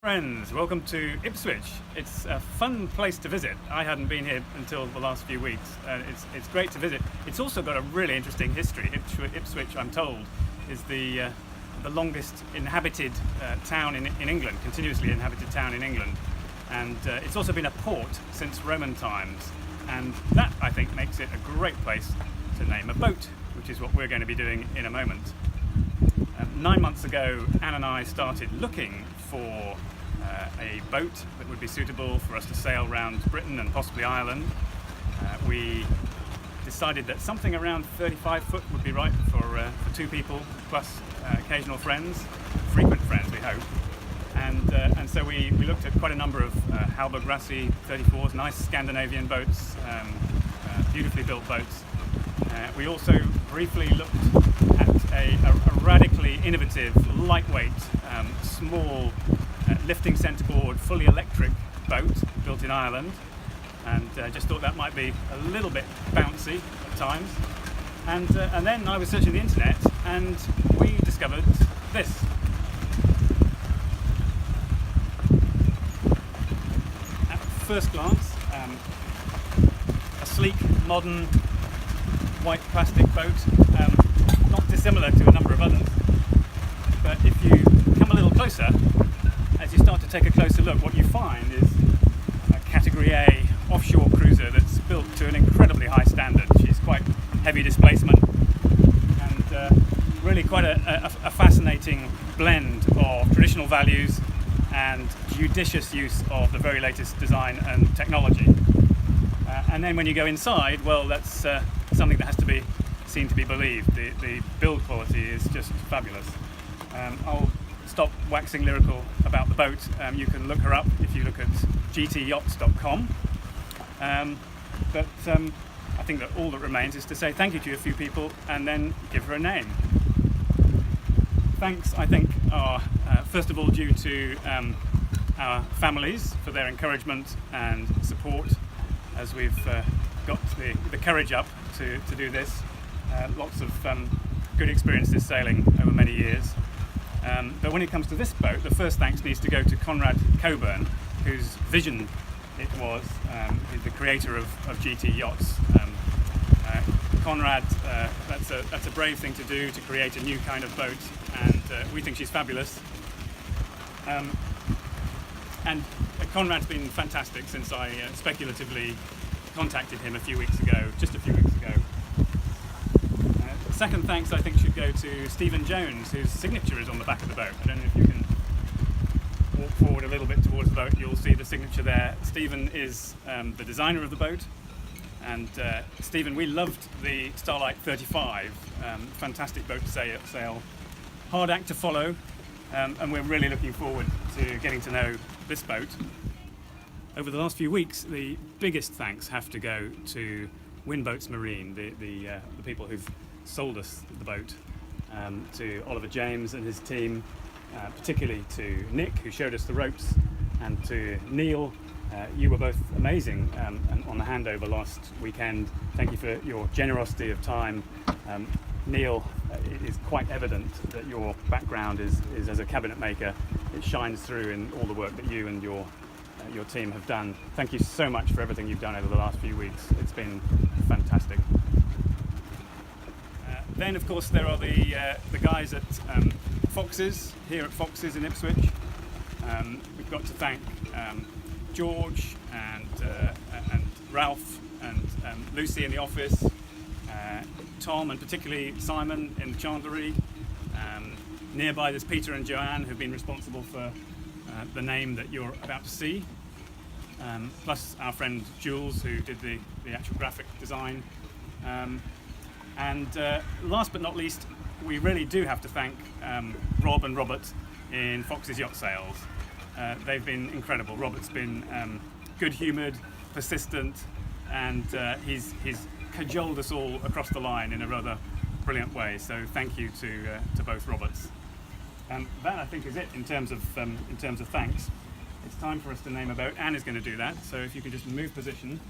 Friends, welcome to Ipswich. It's a fun place to visit. I hadn't been here until the last few weeks. It's great to visit. It's also got a really interesting history. Ipswich, I'm told, is the longest inhabited town in England, continuously inhabited town in England. And it's also been a port since Roman times. And that, I think, makes it a great place to name a boat, which is what we're going to be doing in a moment. 9 months ago, Anne and I started looking for a boat that would be suitable for us to sail around Britain and possibly Ireland. We decided that something around 35 foot would be right for two people, plus occasional friends, frequent friends we hope. And so we looked at quite a number of Halbergrassi 34s, nice Scandinavian boats, beautifully built boats. We also briefly looked at a radically innovative, lightweight, small lifting centreboard, fully electric boat built in Ireland, and just thought that might be a little bit bouncy at times. And then I was searching the internet and we discovered this. At first glance, a sleek, modern, white plastic boat, not dissimilar to a number of others. But if you come a little closer, as you start to take a closer look, what you find is a Category A offshore cruiser that's built to an incredibly high standard. She's quite heavy displacement and really quite a fascinating blend of traditional values and judicious use of the very latest design and technology. And then when you go inside, well, that's something that has to be seen to be believed. The build quality is just fabulous. I'll stop waxing lyrical about the boat. You can look her up if you look at gtyachts.com. But I think that all that remains is to say thank you to a few people and then give her a name. Thanks, I think, are first of all due to our families for their encouragement and support as we've got the courage up to do this. Lots of good experiences sailing over many years. But when it comes to this boat, the first thanks needs to go to Conrad Coburn, whose vision it was. He's the creator of GT Yachts. Conrad, that's a brave thing to do, to create a new kind of boat, and we think she's fabulous. And Conrad's been fantastic since I speculatively contacted him just a few weeks ago. Second thanks, I think, should go to Stephen Jones, whose signature is on the back of the boat. I don't know if you can walk forward a little bit towards the boat, you'll see the signature there. Stephen is the designer of the boat, and Stephen, we loved the Starlight 35, fantastic boat to sail, hard act to follow, and we're really looking forward to getting to know this boat. Over the last few weeks, the biggest thanks have to go to Winboats Marine, the people who've sold us the boat, to Oliver James and his team, particularly to Nick, who showed us the ropes, and to Neil. You were both amazing on the handover last weekend. Thank you for your generosity of time. Neil, it is quite evident that your background is as a cabinet maker. It shines through in all the work that you and your team have done. Thank you so much for everything you've done over the last few weeks. It's been fantastic. Then, of course, there are the guys at Fox's, here at Fox's in Ipswich. We've got to thank George and Ralph and Lucy in the office, Tom and particularly Simon in the chandlery. Nearby there's Peter and Joanne, who've been responsible for the name that you're about to see, plus our friend Jules, who did the actual graphic design. And last but not least, we really do have to thank Rob and Robert in Fox's Yacht Sales. They've been incredible. Robert's been good-humoured, persistent, and he's cajoled us all across the line in a rather brilliant way. So thank you to both Roberts. And that, I think, is it in terms of thanks. It's time for us to name a boat. Anne is going to do that. So if you can just move position.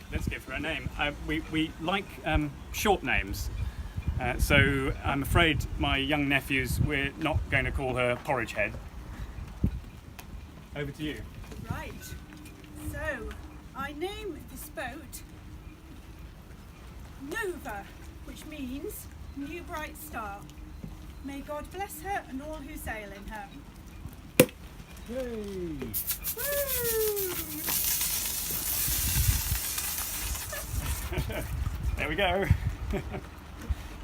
Let's give her a name. We like short names. So I'm afraid my young nephews, we're not going to call her Porridge Head. over to you. Right, so I name this boat Nova, which means new bright star. May God bless her and all who sail in her. Yay! Woo! There we go.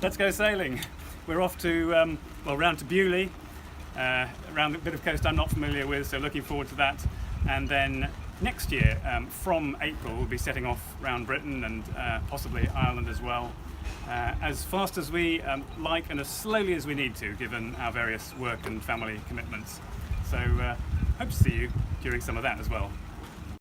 Let's go sailing. We're off to, well, round to Bewley, around a bit of coast I'm not familiar with, so looking forward to that. And then next year, from April, we'll be setting off around Britain and possibly Ireland as well, as fast as we like and as slowly as we need to, given our various work and family commitments. So hope to see you during some of that as well.